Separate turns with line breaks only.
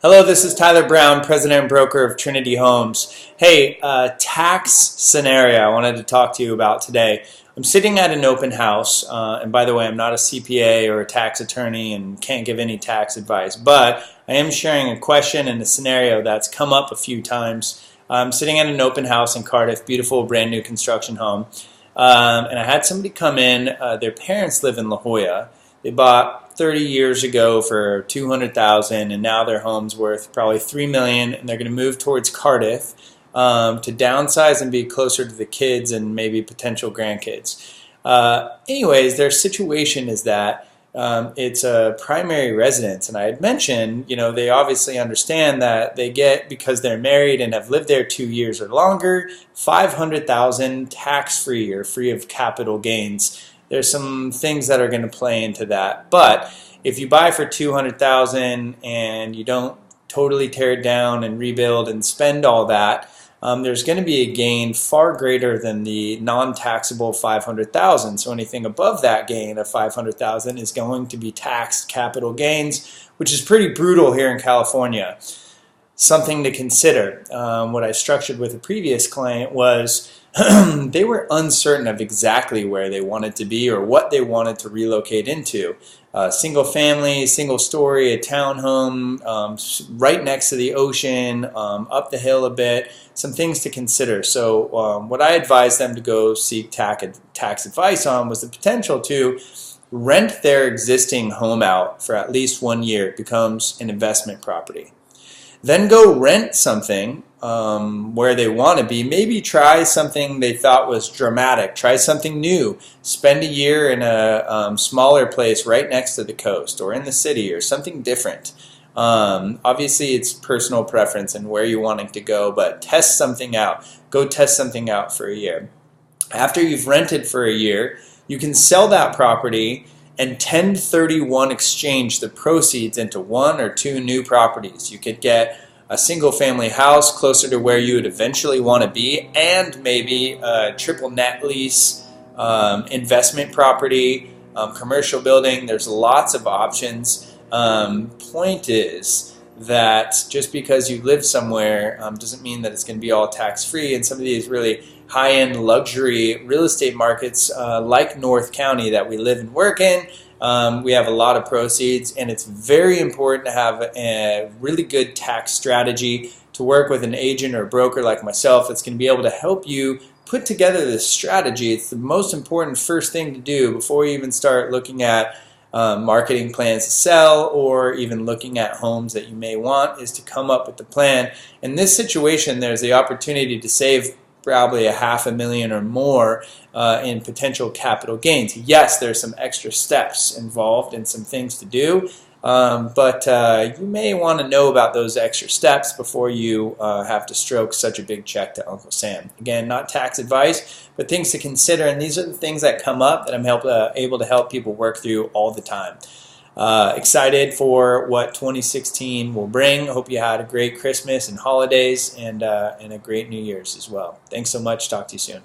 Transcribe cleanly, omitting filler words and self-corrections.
Hello, this is Tyler Brown, president and broker of Trinity Homes. Hey, tax scenario I wanted to talk to you about today. I'm sitting at an open house, and by the way, I'm not a CPA or a tax attorney and can't give any tax advice, but I am sharing a question and a scenario that's come up a few times. I'm sitting at an open house in Cardiff, beautiful brand new construction home, and I had somebody come in. Their parents live in La Jolla. They bought 30 years ago for $200,000, and now their home's worth probably $3 million, and they're going to move towards Cardiff to downsize and be closer to the kids and maybe potential grandkids. Anyways, their situation is that it's a primary residence, and I had mentioned, they obviously understand that they get, because they're married and have lived there 2 years or longer, $500,000 tax-free or free of capital gains. There's some things that are going to play into that. But if you buy for $200,000 and you don't totally tear it down and rebuild and spend all that, there's going to be a gain far greater than the non-taxable $500,000. So anything above that gain of $500,000 is going to be taxed capital gains, which is pretty brutal here in California. Something to consider. What I structured with a previous client was they were uncertain of exactly where they wanted to be or what they wanted to relocate into. Single family, single story, a townhome, right next to the ocean, up the hill a bit, some things to consider. So what I advised them to go seek tax advice on was the potential to rent their existing home out for at least 1 year. It becomes an investment property. Then go rent something where they want to be. Maybe try something they thought was dramatic. Try something new. Spend a year in a smaller place right next to the coast or in the city or something different. Obviously, it's personal preference and where you're wanting to go, but test something out. Go test something out for a year. After you've rented for a year, you can sell that property and 1031 exchange the proceeds into 1 or 2 new properties. You could get a single family house closer to where you would eventually want to be, and maybe a triple net lease, investment property, commercial building. There's lots of options. Point is that just because you live somewhere doesn't mean that it's going to be all tax-free. And some of these really high-end luxury real estate markets like North County that we live and work in, we have a lot of proceeds, and it's very important to have a really good tax strategy, to work with an agent or broker like myself that's going to be able to help you put together this strategy. It's the most important first thing to do before you even start looking at marketing plans to sell or even looking at homes that you may want, is to come up with the plan. In this situation, there's the opportunity to save probably $500,000 or more in potential capital gains. Yes, there's some extra steps involved and some things to do, but you may want to know about those extra steps before you have to stroke such a big check to Uncle Sam. Again, not tax advice, but things to consider, and these are the things that come up that I'm able to help people work through all the time. Excited for what 2016 will bring. Hope you had a great Christmas and holidays and a great New Year's as well. Thanks so much. Talk to you soon.